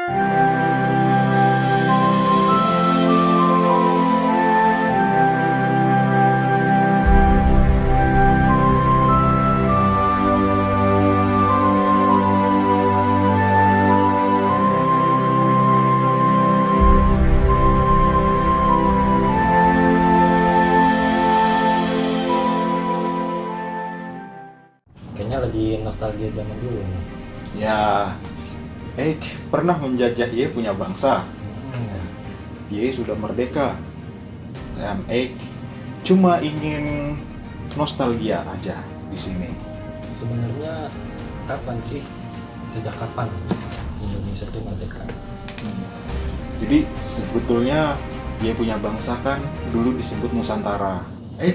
Kayaknya lagi nostalgia zaman dulu nih. Ya, pernah menjajah Ye punya bangsa. Ye sudah merdeka. Dan cuma ingin nostalgia aja di sini. Sebenarnya kapan sih? Sejak kapan Indonesia itu merdeka? Jadi sebetulnya Ye punya bangsa kan dulu disebut Nusantara.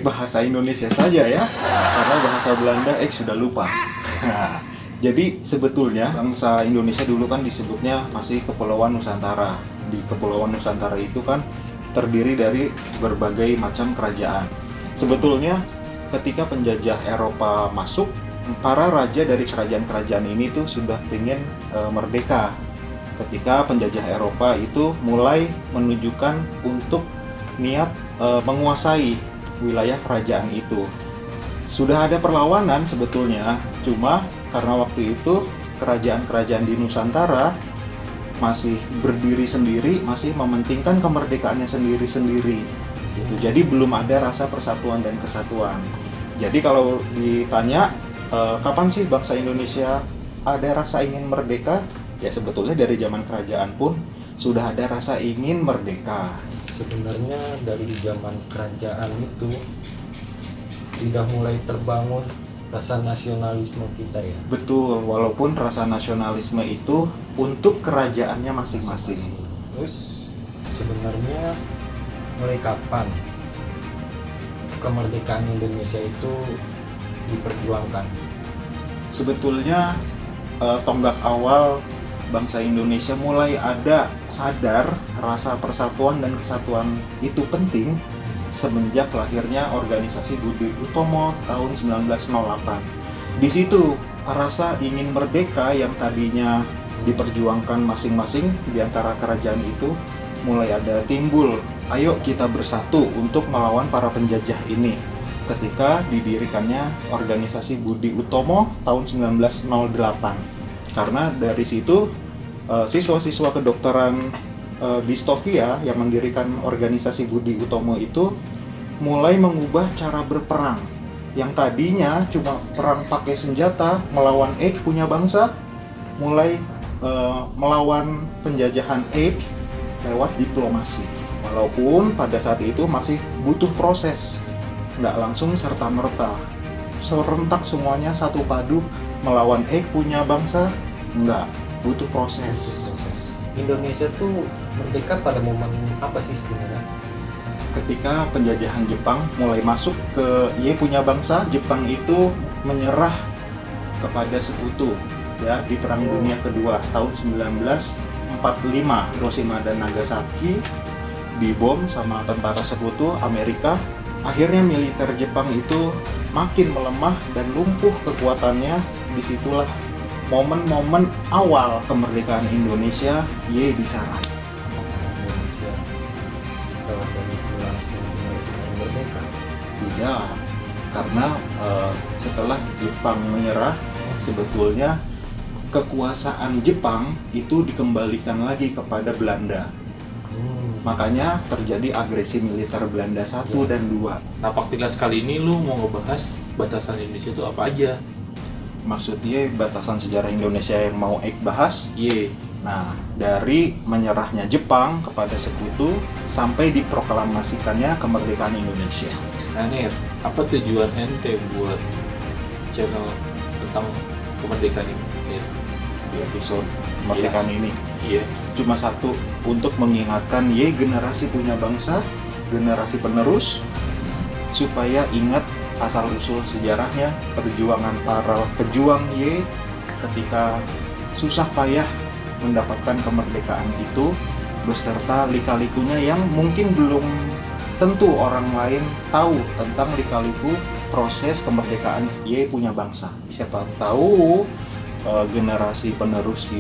Bahasa Indonesia saja ya, karena bahasa Belanda sudah lupa. Jadi sebetulnya bangsa Indonesia dulu kan disebutnya masih Kepulauan Nusantara. Di Kepulauan Nusantara itu kan terdiri dari berbagai macam kerajaan. Sebetulnya ketika penjajah Eropa masuk, para raja dari kerajaan-kerajaan ini tuh sudah pengen merdeka. Ketika penjajah Eropa itu mulai menunjukkan untuk niat menguasai wilayah kerajaan itu. Sudah ada perlawanan sebetulnya, cuma karena waktu itu kerajaan-kerajaan di Nusantara masih berdiri sendiri, masih mementingkan kemerdekaannya sendiri-sendiri. Gitu. Jadi belum ada rasa persatuan dan kesatuan. Jadi kalau ditanya kapan sih bangsa Indonesia ada rasa ingin merdeka? Ya sebetulnya dari zaman kerajaan pun sudah ada rasa ingin merdeka. Sebenarnya dari zaman kerajaan itu sudah mulai terbangun rasa nasionalisme kita ya. Betul, walaupun rasa nasionalisme itu untuk kerajaannya masing-masing. Terus sebenarnya mulai kapan kemerdekaan Indonesia itu diperjuangkan? Sebetulnya tonggak awal bangsa Indonesia mulai ada sadar rasa persatuan dan kesatuan itu penting semenjak lahirnya organisasi Budi Utomo tahun 1908. Di situ rasa ingin merdeka yang tadinya diperjuangkan masing-masing di antara kerajaan itu mulai ada timbul. Ayo kita bersatu untuk melawan para penjajah ini. Ketika didirikannya organisasi Budi Utomo tahun 1908. Karena dari situ siswa-siswa kedokteran di Stovia yang mendirikan organisasi Budi Utomo itu mulai mengubah cara berperang yang tadinya cuma perang pakai senjata melawan punya bangsa, mulai melawan penjajahan lewat diplomasi. Walaupun pada saat itu masih butuh proses, nggak langsung serta-merta serentak semuanya satu padu melawan punya bangsa, nggak, butuh proses. Indonesia tuh merdeka pada momen apa sih sebenarnya? Ketika penjajahan Jepang mulai masuk ke punya bangsa, Jepang itu menyerah kepada sekutu ya di Perang Dunia Kedua tahun 1945. Hiroshima dan Nagasaki dibom sama tentara sekutu Amerika. Akhirnya militer Jepang itu makin melemah dan lumpuh kekuatannya. Disitulah momen-momen awal kemerdekaan Indonesia bisa raih. Indonesia setelah dari itu langsung merdeka? Tidak, karena setelah Jepang menyerah, sebetulnya kekuasaan Jepang itu dikembalikan lagi kepada Belanda. Makanya terjadi agresi militer Belanda 1 dan 2. Nah, podcast kali ini lu mau ngebahas batasan Indonesia itu apa aja? Maksudnya batasan sejarah Indonesia yang mau bahas? Nah, dari menyerahnya Jepang kepada sekutu sampai diproklamasikannya kemerdekaan Indonesia. Nah, Nir, apa tujuan ente buat channel tentang kemerdekaan ini, Nir? Di episode kemerdekaan ini Iya. cuma satu, untuk mengingatkan generasi punya bangsa, generasi penerus, supaya ingat asal-usul sejarahnya, perjuangan para pejuang ketika susah payah mendapatkan kemerdekaan itu, beserta lika-likunya yang mungkin belum tentu orang lain tahu tentang lika-liku proses kemerdekaan punya bangsa. Siapa tahu generasi penerus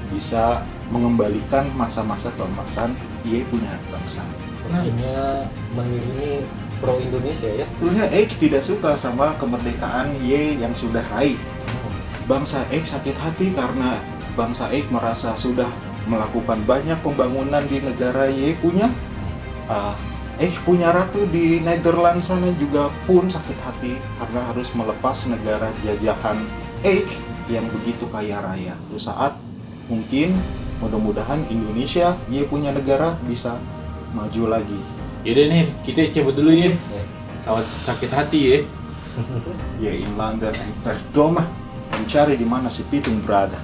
bisa mengembalikan masa-masa keemasan ia punya bangsa. Artinya Menir ini pro Indonesia ya. Tentunya X tidak suka sama kemerdekaan Y yang sudah raih. Bangsa X sakit hati karena bangsa X merasa sudah melakukan banyak pembangunan di negara Y punya. X punya ratu di Netherlands sana juga pun sakit hati karena harus melepas negara jajahan X yang begitu kaya raya. Suatu saat mungkin mudah-mudahan Indonesia Y punya negara bisa maju lagi. Yaudah nih, kita cabut dulu ya. Ya. Selamat sakit hati ya. Ya in London and Verdoma mencari di mana si Pitung berada.